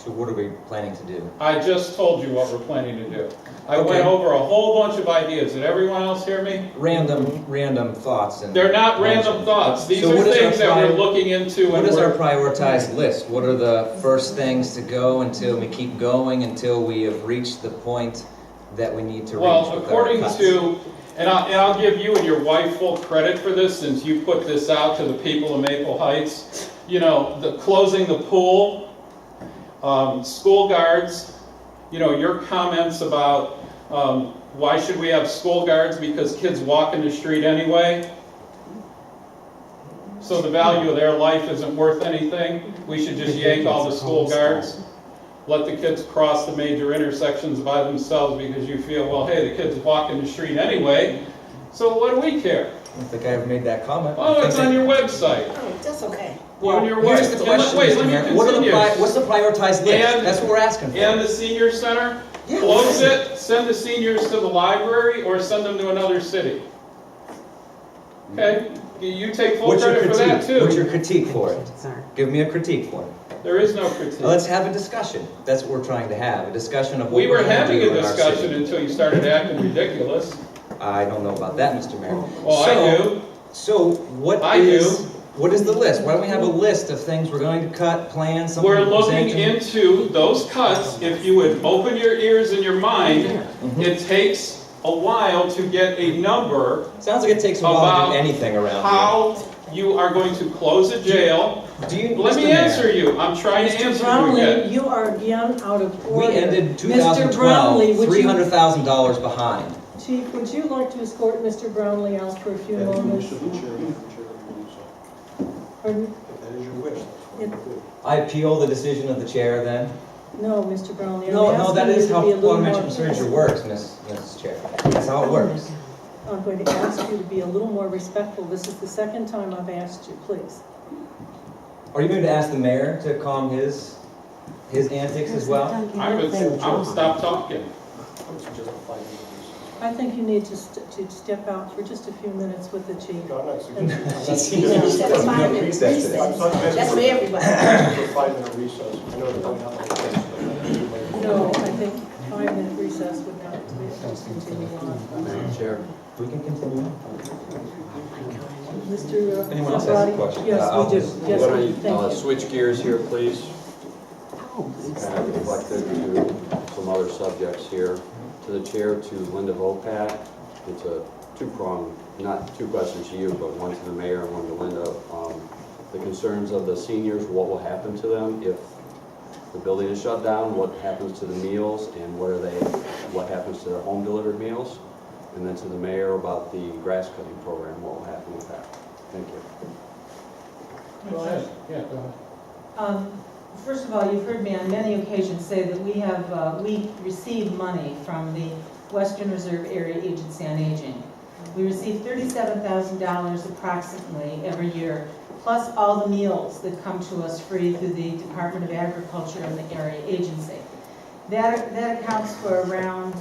So what are we planning to do? I just told you what we're planning to do. I went over a whole bunch of ideas. Did everyone else hear me? Random thoughts. And they're not random thoughts. These are things that we're looking into. What is our prioritized list? What are the first things to go until we keep going until we have reached the point that we need to reach? Well, according to, and I'll give you and your wife full credit for this since you put this out to the people of Maple Heights. You know, closing the pool, school guards, you know, your comments about why should we have school guards because kids walk in the street anyway, so the value of their life isn't worth anything. We should just yank all the school guards, let the kids cross the major intersections by themselves because you feel, well, hey, the kids walk in the street anyway, so what do we care? I don't think I ever made that comment. Oh, it's on your website. Oh, that's okay. Well, here's the question, Mr. Mayor. What's the prioritized list? That's what we're asking for. And the senior center? Yeah. Close it, send the seniors to the library, or send them to another city. Okay? You take full credit for that, too. What's your critique for it? Give me a critique for it. There is no critique. Let's have a discussion. That's what we're trying to have, a discussion of what We were we're going to having do a in our discussion city. until you started acting ridiculous. I don't know about that, Mr. Mayor. Well, I do. So what is the list? Why don't we have a list of things we're going to cut, plan, something We're to looking present into those cuts. If you would open your ears and your mind, it takes a while to get a number. Sounds like it takes a while to do anything around here. How you are going to close a jail. Let me answer you. I'm trying to answer Brownlee, you again. you are again out of order. We ended Mr. 2012 Brownlee, would you- $300,000 behind. Chief, would you like to escort Mr. Brownlee out for a few moments? Pardon? That is your wish. I appeal the decision of the chair then? No, Mr. Brownlee. I'm No, asking that you is to how be a little parliamentary more procedure respectful. works, Mrs. Chair. That's how it works. I'm going to ask you to be a little more respectful. This is the second time I've asked you, please. Are you going to ask the mayor to calm his antics as well? I would stop talking. I think you need to step out for just a few minutes with the chief. No, I'm not That's suggesting. That's no recess today. That's for everybody. For a 5-minute recess. I know they're going out like this. No, I think 5-minute recess would not continue on. Madam Chair, we can continue. Mr. Anyone else has a Cefaratti? question? Yes, I'll we do. just- Yes, Why don't we do. you Thank you. switch gears here, please? Kind of reflected to some other subjects here. To the chair, to Linda Vopat. It's a two-pronged, not two questions to you, but one to the mayor and one to Linda. The concerns of the seniors, what will happen to them if the building is shut down? What happens to the meals and what happens to their home delivered meals? And then to the mayor about the grass cutting program, what will happen with that? Thank you. Go ahead. Yeah, go ahead. First of all, you've heard me on many occasions say that we receive money from the Western Reserve Area Agency on Aging. We receive $37,000 approximately every year, plus all the meals that come to us free through the Department of Agriculture and the Area Agency. That accounts for around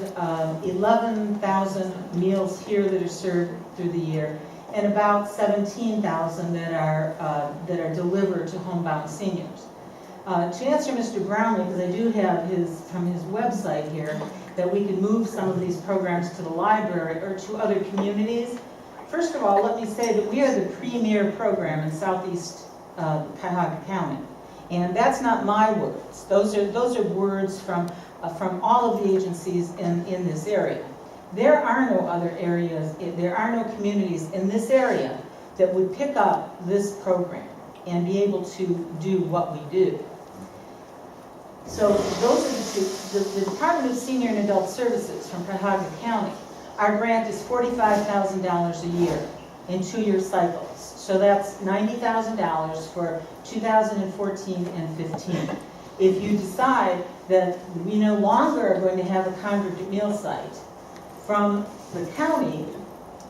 11,000 meals here that are served through the year, and about 17,000 that are delivered to homebound seniors. To answer Mr. Brownlee, because I do have from his website here, that we could move some of these programs to the library or to other communities. First of all, let me say that we are the premier program in southeast Cuyahoga County. And that's not my words. Those are words from all of the agencies in this area. There are no other areas, there are no communities in this area that would pick up this program and be able to do what we do. So those are the two. The Department of Senior and Adult Services from Cuyahoga County, our grant is $45,000 a year in 2-year cycles. So that's $90,000 for 2014 and 15. If you decide that we no longer are going to have a congregate meal site, from the county,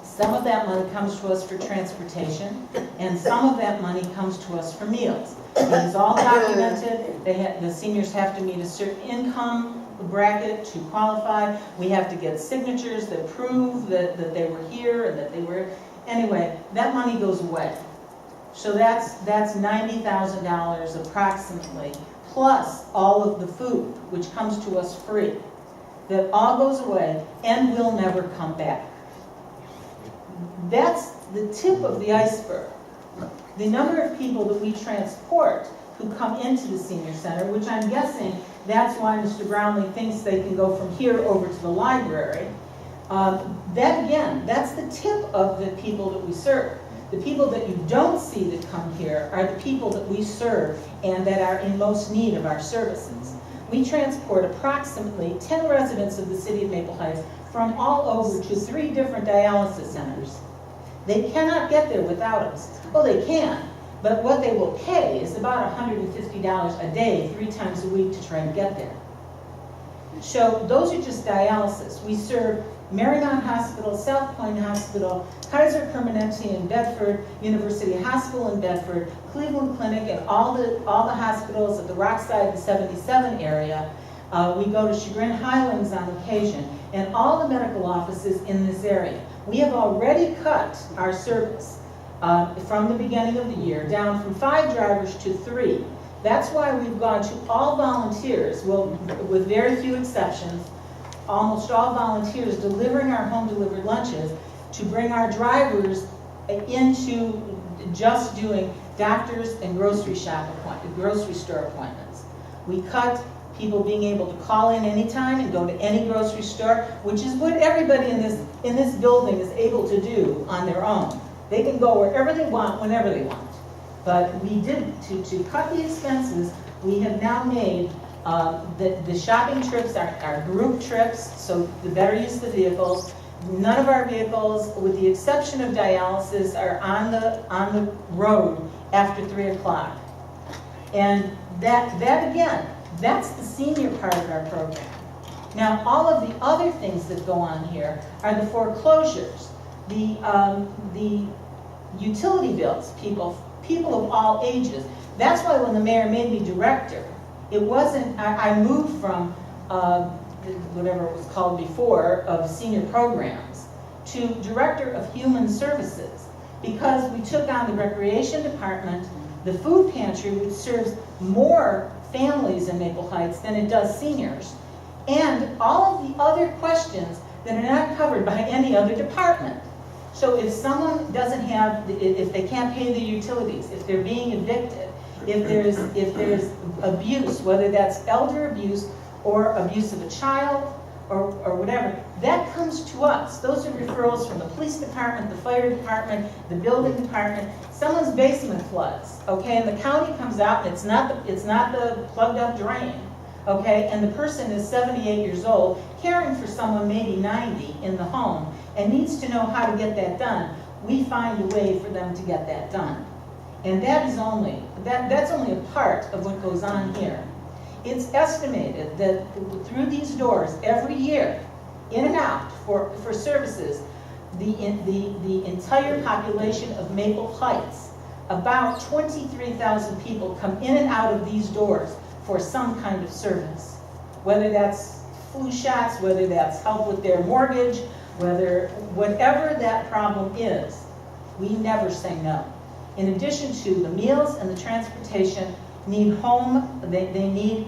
some of that money comes to us for transportation, and some of that money comes to us for meals. It is all documented. The seniors have to meet a certain income bracket to qualify. We have to get signatures that prove that they were here and that they were. Anyway, that money goes away. So that's $90,000 approximately, plus all of the food, which comes to us free. That all goes away and will never come back. That's the tip of the iceberg. The number of people that we transport who come into the senior center, which I'm guessing that's why Mr. Brownlee thinks they can go from here over to the library. That again, that's the tip of the people that we serve. The people that you don't see that come here are the people that we serve and that are in most need of our services. We transport approximately 10 residents of the city of Maple Heights from all over to 3 different dialysis centers. They cannot get there without us. Well, they can, but what they will pay is about $150 a day, 3 times a week to try and get there. So those are just dialysis. We serve Marymount Hospital, South Point Hospital, Kaiser Permanente in Bedford, University Hospital in Bedford, Cleveland Clinic, and all the hospitals at the Rockside and 77 area. We go to Chagrin Highlands on occasion, and all the medical offices in this area. We have already cut our service from the beginning of the year down from 5 drivers to 3. That's why we've gone to all volunteers, well, with very few exceptions, almost all volunteers delivering our home delivered lunches to bring our drivers into just doing doctors and grocery store appointments. We cut people being able to call in anytime and go to any grocery store, which is what everybody in this building is able to do on their own. They can go wherever they want, whenever they want. But we did, to cut the expenses, we have now made the shopping trips are group trips, so the better use of the vehicles. None of our vehicles, with the exception of dialysis, are on the road after 3 o'clock. And that again, that's the senior part of our program. Now, all of the other things that go on here are the foreclosures, the utility bills, people of all ages. That's why when the mayor made me director, it wasn't, I moved from whatever it was called before, of senior programs, to director of human services, because we took on the recreation department, the food pantry, which serves more families in Maple Heights than it does seniors, and all of the other questions that are not covered by any other department. So if someone doesn't have, if they can't pay the utilities, if they're being evicted, if there's abuse, whether that's elder abuse or abuse of a child or whatever, that comes to us. Those are referrals from the police department, the fire department, the building department. Someone's basement floods, okay, and the county comes out and it's not the plugged up drain, okay, and the person is 78 years old, caring for someone maybe 90 in the home, and needs to know how to get that done. We find a way for them to get that done. And that's only a part of what goes on here. It's estimated that through these doors every year, in and out for services, the entire population of Maple Heights, about 23,000 people come in and out of these doors for some kind of service. Whether that's flu shots, whether that's help with their mortgage, whatever that problem is, we never say no. In addition to the meals and the transportation, need home, they need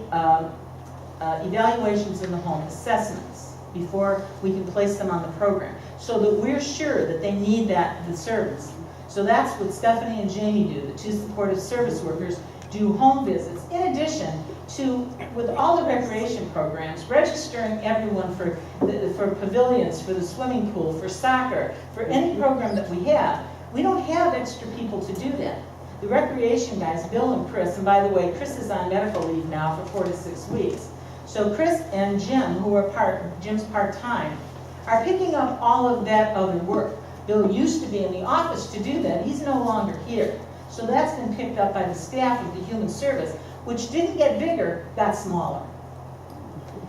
evaluations in the home, assessments, before we can place them on the program, so that we're sure that they need the service. So that's what Stephanie and Jamie do, the 2 supportive service workers do home visits, in addition to, with all the recreation programs, registering everyone for pavilions, for the swimming pool, for soccer, for any program that we have. We don't have extra people to do that. The recreation guys, Bill and Chris, and by the way, Chris is on medical leave now for 4 to 6 weeks. So Chris and Jim, who are Jim's part-time, are picking up all of that other work. Bill used to be in the office to do that. He's no longer here. So that's been picked up by the staff of the human service, which didn't get bigger, got smaller.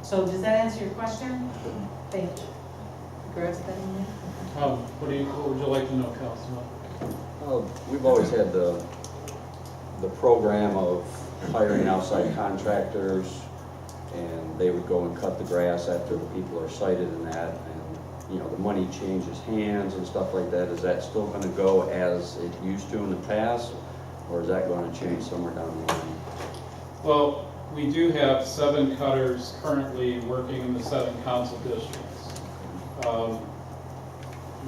So does that answer your question? Thank you. What would you like to know, Councilman? We've always had the program of hiring outside contractors, and they would go and cut the grass after the people are sighted in that, and the money changes hands and stuff like that. Is that still going to go as it used to in the past, or is that going to change somewhere down the line? Well, we do have 7 cutters currently working in the 7 council districts.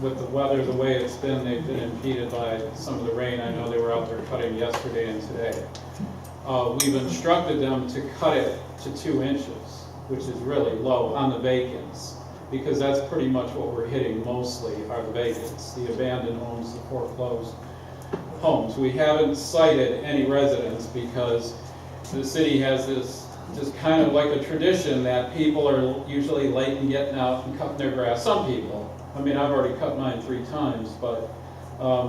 With the weather the way it's been, they've been impeded by some of the rain. I know they were out there cutting yesterday and today. We've instructed them to cut it to 2 inches, which is really low on the vacants, because that's pretty much what we're hitting mostly are the vacants, the abandoned homes, the foreclosed homes. We haven't cited any residents because the city has this just kind of like a tradition that people are usually late in getting out and cutting their grass. Some people. I mean, I've already cut mine 3 times, but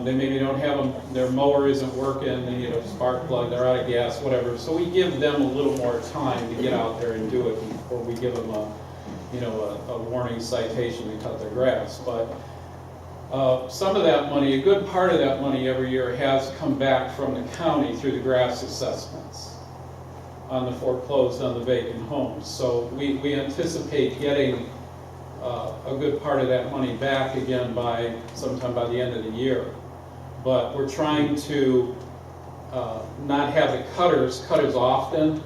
they maybe don't have them, their mower isn't working, they need a spark plug, they're out of gas, whatever. So we give them a little more time to get out there and do it before we give them a warning citation to cut their grass. But some of that money, a good part of that money every year has come back from the county through the grass assessments on the foreclosed, on the vacant homes. So we anticipate getting a good part of that money back again by sometime by the end of the year. But we're trying to not have the cutters cut as often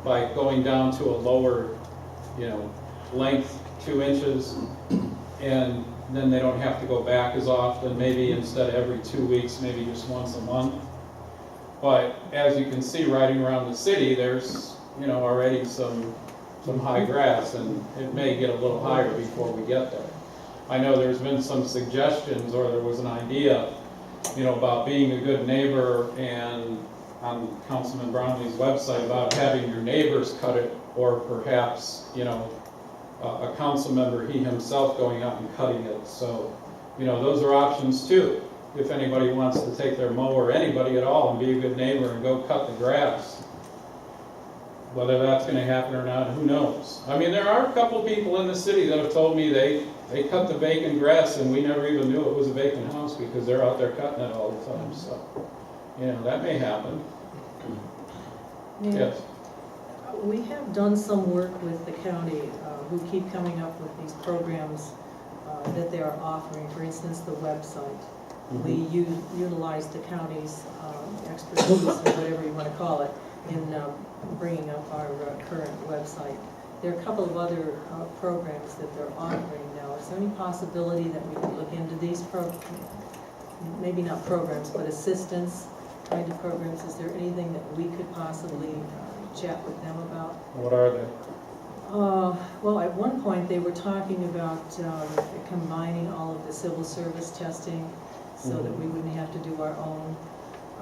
by going down to a lower, length, 2 inches, and then they don't have to go back as often, maybe instead of every 2 weeks, maybe just once a month. But as you can see riding around the city, there's already some high grass, and it may get a little higher before we get there. I know there's been some suggestions, or there was an idea, about being a good neighbor, and on Councilman Brownlee's website about having your neighbors cut it, or perhaps, a council member, he himself, going out and cutting it. So, those are options too. If anybody wants to take their mower, anybody at all, and be a good neighbor and go cut the grass. Whether that's going to happen or not, who knows? I mean, there are a couple people in the city that have told me they cut the vacant grass and we never even knew it was a vacant house because they're out there cutting it all the time. So, that may happen. Yes. We have done some work with the county who keep coming up with these programs that they are offering. For instance, the website. We utilize the county's expertise, or whatever you want to call it, in bringing up our current website. There are a couple of other programs that they're offering now. Is there any possibility that we could look into these maybe not programs, but assistance kind of programs? Is there anything that we could possibly chat with them about? What are they? Well, at one point they were talking about combining all of the civil service testing so that we wouldn't have to do our own.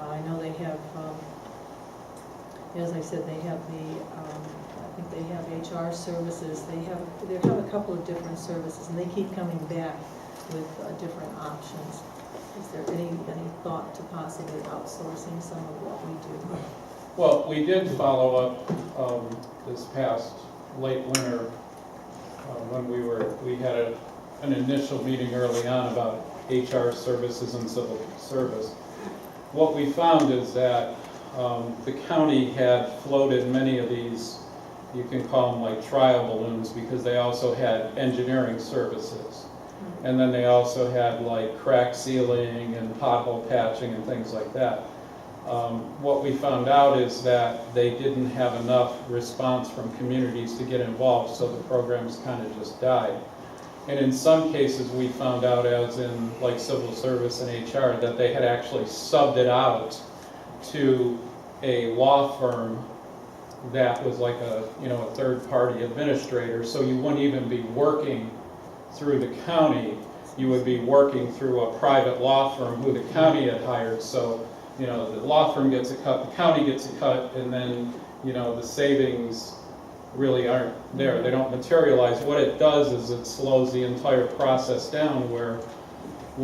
I know they have, as I said, they have I think they have HR services. They have a couple of different services, and they keep coming back with different options. Is there any thought to possibly outsourcing some of what we do? Well, we did follow up this past late winter when we had an initial meeting early on about HR services and civil service. What we found is that the county had floated many of these, you can call them like trial balloons, because they also had engineering services. And then they also had like crack sealing and pothole patching and things like that. What we found out is that they didn't have enough response from communities to get involved, so the programs kind of just died. And in some cases we found out, as in like civil service and HR, that they had actually subbed it out to a law firm that was like a third-party administrator, so you wouldn't even be working through the county, you would be working through a private law firm who the county had hired. So the law firm gets a cut, the county gets a cut, and then the savings really aren't there. They don't materialize. What it does is it slows the entire process down, where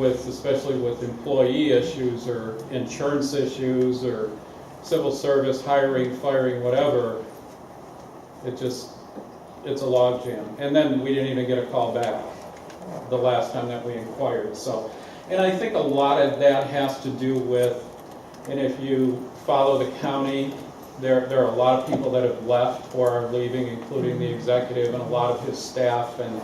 especially with employee issues or insurance issues or civil service, hiring, firing, whatever, it's a log jam. And then we didn't even get a call back the last time that we inquired. So, and I think a lot of that has to do with, and if you follow the county, there are a lot of people that have left or are leaving, including the executive and a lot of his staff. And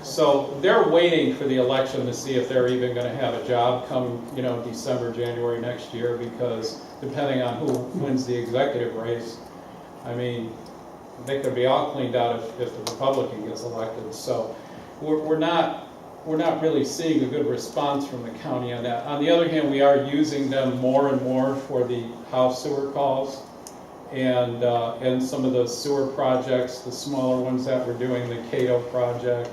so they're waiting for the election to see if they're even going to have a job come, December, January next year, because depending on who wins the executive race, I mean, they could be all cleaned out if the Republican gets elected. So we're not really seeing a good response from the county on that. On the other hand, we are using them more and more for the house sewer calls and some of the sewer projects, the smaller ones that we're doing. The Cato project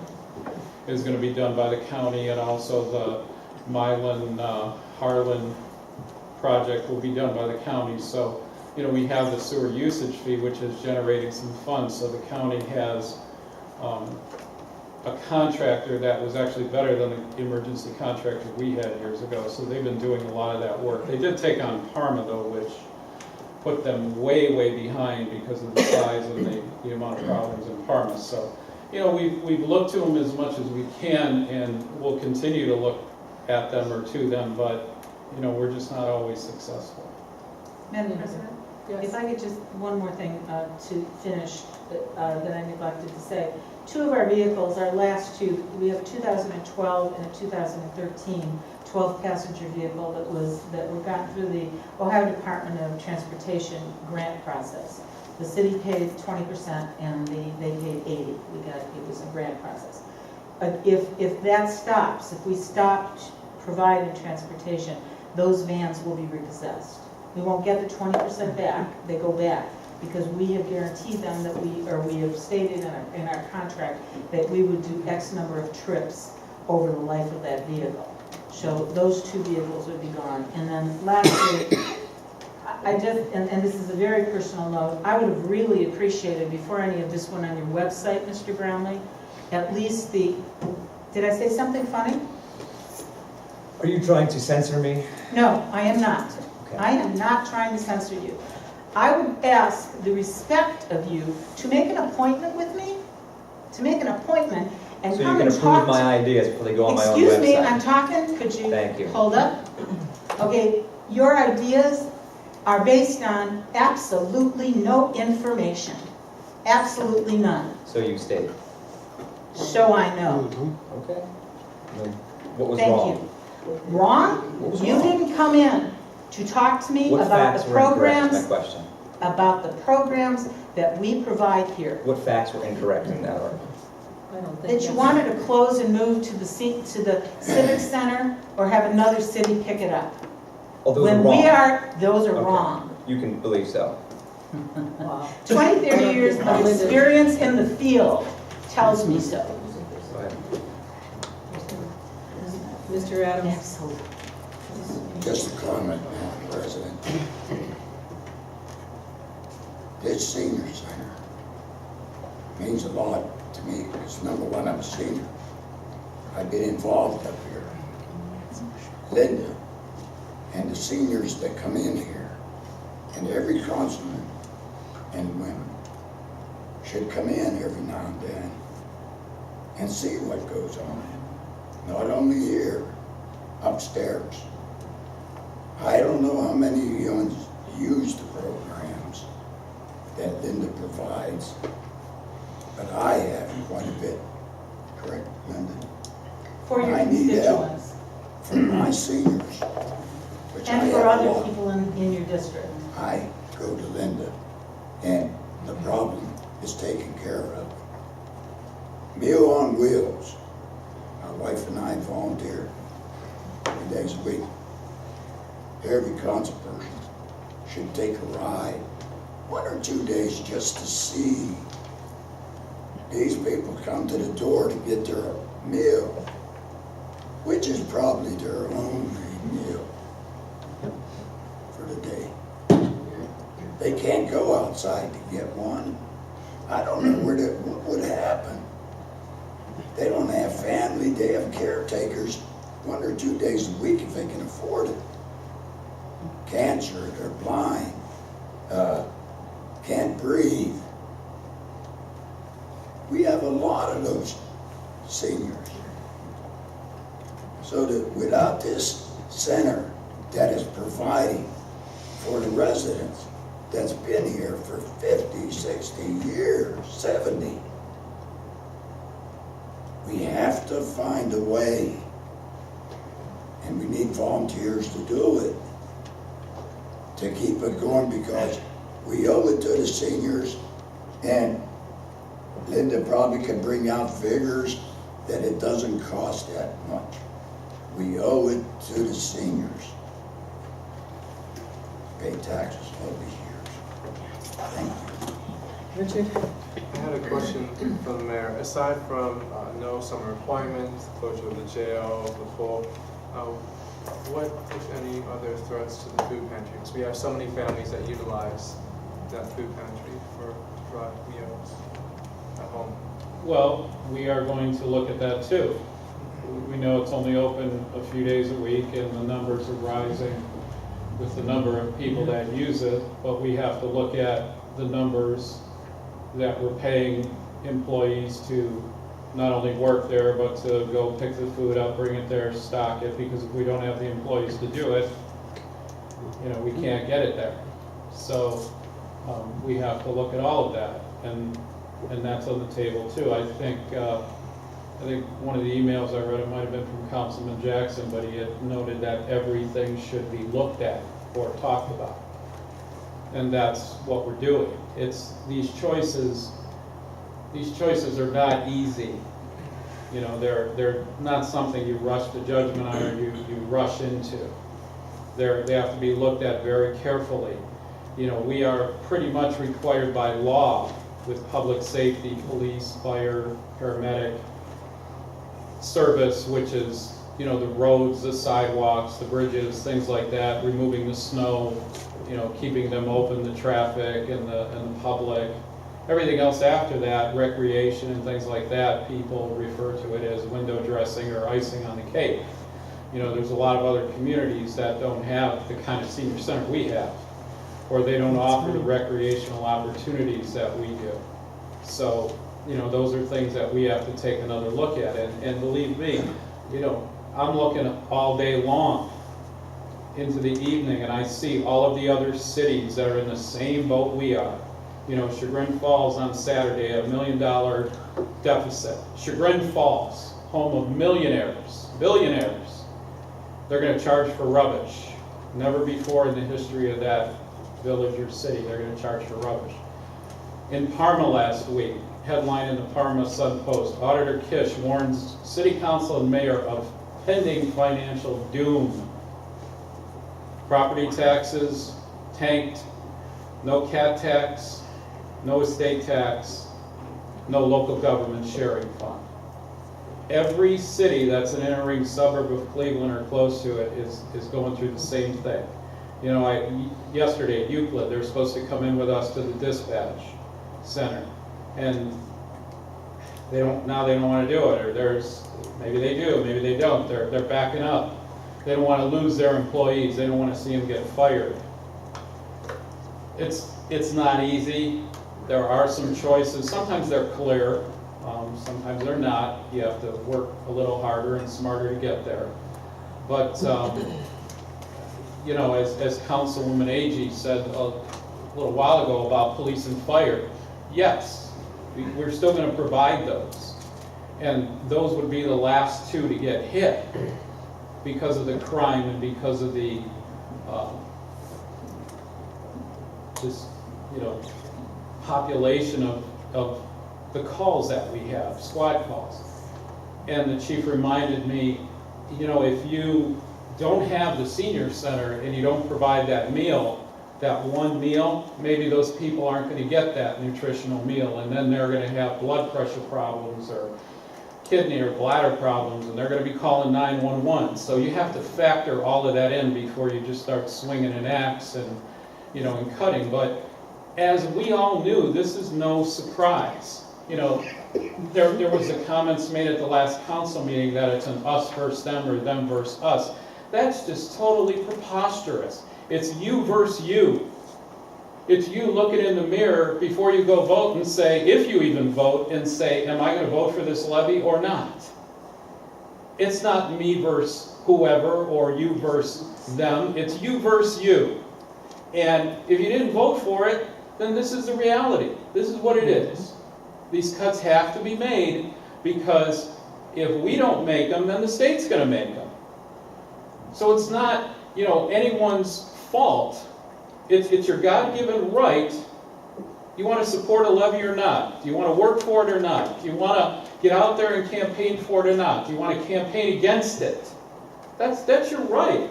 is going to be done by the county, and also the Milan Harlan project will be done by the county. So, we have the sewer usage fee, which is generating some funds. So the county has a contractor that was actually better than the emergency contractor we had years ago. So they've been doing a lot of that work. They did take on Parma though, which put them way, way behind because of the size and the amount of problems in Parma. So, we've looked to them as much as we can, and we'll continue to look at them or to them, but, we're just not always successful. Madam President, if I could just, one more thing to finish that I neglected to say. Two of our vehicles, our last two, we have a 2012 and a 2013 12-passenger vehicle that were gotten through the Ohio Department of Transportation grant process. The city paid 20% and they paid 80%. It was a grant process. But if that stops, if we stop providing transportation, those vans will be repossessed. We won't get the 20% back, they go back, because we have guaranteed them that we have stated in our contract that we would do X number of trips over the life of that vehicle. So those two vehicles would be gone. And then lastly, and this is a very personal note, I would have really appreciated, before any of this went on your website, Mr. Brownlee, at least did I say something funny? Are you trying to censor me? No, I am not. Okay. I am not trying to censor you. I would ask the respect of you to make an appointment with me, and So you come can and approve talk my to. ideas before they go on my own website. Excuse me, I'm talking, could you? Thank you. Hold up. Okay, your ideas are based on absolutely no information. Absolutely none. So you state. So I know. Okay. Then what was Thank wrong? you. Wrong? What was You wrong? didn't come in to talk to me What about facts the were incorrect? programs, My question. about the programs that we provide here. What facts were incorrect in that article? I don't think That you that's- wanted to close and move to the Civic Center or have another city pick it up. Oh, those When are wrong. those are Okay. wrong. You can believe so. Wow. 20, 30 years of experience in the field tells me so. Go ahead. Mr. Adams? Absolutely. Just a comment, Madam President. This senior center means a lot to me because, number one, I'm a senior. I've been involved up here. Linda and the seniors that come in here, and every councilman and women should come in every now and then and see what goes on. Not only here, upstairs. I don't know how many of you use the programs that Linda provides, but I have quite a bit. Correct, Linda? For your I need help. constituents For my seniors, which I and for have a other lot. people in your district. I go to Linda, and the problem is taken care of. Meal on Wheels. My wife and I volunteer 3 days a week. Every council person should take a ride, 1 or 2 days, just to see these people come to the door to get their meal, which is probably their only meal for the day. They can't go outside to get one. I don't know what would happen. They don't have family, they have caretakers 1 or 2 days a week if they can afford it. Cancer, they're blind, can't breathe. We have a lot of those seniors. So that without this center that is providing for the residents that's been here for 50, 60 years, 70, we have to find a way, and we need volunteers to do it, to keep it going, because we owe it to the seniors And Linda probably could bring out figures that it doesn't cost that much. We owe it to the seniors. Pay taxes all these years. Thank you. Richard? I had a question for the mayor. Aside from no summer employment, closure of the jail, the pool, what, if any, other threats to the food pantry? Because we have so many families that utilize that food pantry to provide meals at home. Well, we are going to look at that too. We know it's only open a few days a week and the numbers are rising with the number of people that use it, but we have to look at the numbers that we're paying employees to not only work there, but to go pick the food up, bring it there, stock it, because if we don't have the employees to do it, we can't get it there. So we have to look at all of that, and that's on the table too. I think one of the emails I read, it might have been from Councilman Jackson, but he had noted that everything should be looked at or talked about. And that's what we're doing. It's these choices are not easy. They're not something you rush to judgment on or you rush into. They have to be looked at very carefully. We are pretty much required by law with public safety, police, fire, paramedic service, which is, the roads, the sidewalks, the bridges, things like that, removing the snow, keeping them open, the traffic and the public. Everything else after that, recreation and things like that, people refer to it as window dressing or icing on the cake. There's a lot of other communities that don't have the kind of senior center we have, or they don't offer the recreational opportunities that we do. So, those are things that we have to take another look at. And believe me, I'm looking all day long into the evening, and I see all of the other cities that are in the same boat we are. Chagrin Falls on Saturday, $1 million deficit. Chagrin Falls, home of millionaires, billionaires. They're going to charge for rubbish. Never before in the history of that village or city, they're going to charge for rubbish. In Parma last week, headline in the Parma Sun-Post, Auditor Kish warns City Council and Mayor of pending financial doom. Property taxes tanked, no cat tax, no estate tax, no local government sharing fund. Every city that's an inner-ring suburb of Cleveland or close to it is going through the same thing. Yesterday at Euclid, they're supposed to come in with us to the dispatch center, and they don't want to do it, or maybe they do, maybe they don't. They're backing up. They don't want to lose their employees. They don't want to see them get fired. It's not easy. There are some choices. Sometimes they're clear. Sometimes they're not. You have to work a little harder and smarter to get there. But as Councilwoman Agee said a little while ago about police and fire, yes, we're still going to provide those, and those would be the last two to get hit because of the crime and because of the population of the calls that we have, squad calls. And the chief reminded me, if you don't have the senior center and you don't provide that meal, that one meal, maybe those people aren't going to get that nutritional meal, and then they're going to have blood pressure problems or kidney or bladder problems, and they're going to be calling 911. So you have to factor all of that in before you just start swinging an axe and cutting. But as we all knew, this is no surprise. There was the comments made at the last council meeting that it's an us versus them or them versus us. That's just totally preposterous. It's you versus you. It's you looking in the mirror before you go vote and say, if you even vote, and say, am I going to vote for this levy or not? It's not me versus whoever or you versus them. It's you versus you. And if you didn't vote for it, then this is the reality. This is what it is. These cuts have to be made, because if we don't make them, then the state's going to make them. So it's not, anyone's fault. It's your God-given right You want to support a levy or not? Do you want to work for it or not? Do you want to get out there and campaign for it or not? Do you want to campaign against it? That's your right.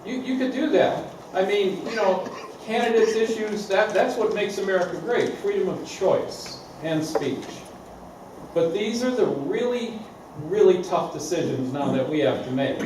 You could do that. I mean, you know, candidates' issues, that's what makes America great, freedom of choice and speech. But these are the really, really tough decisions now that we have to make.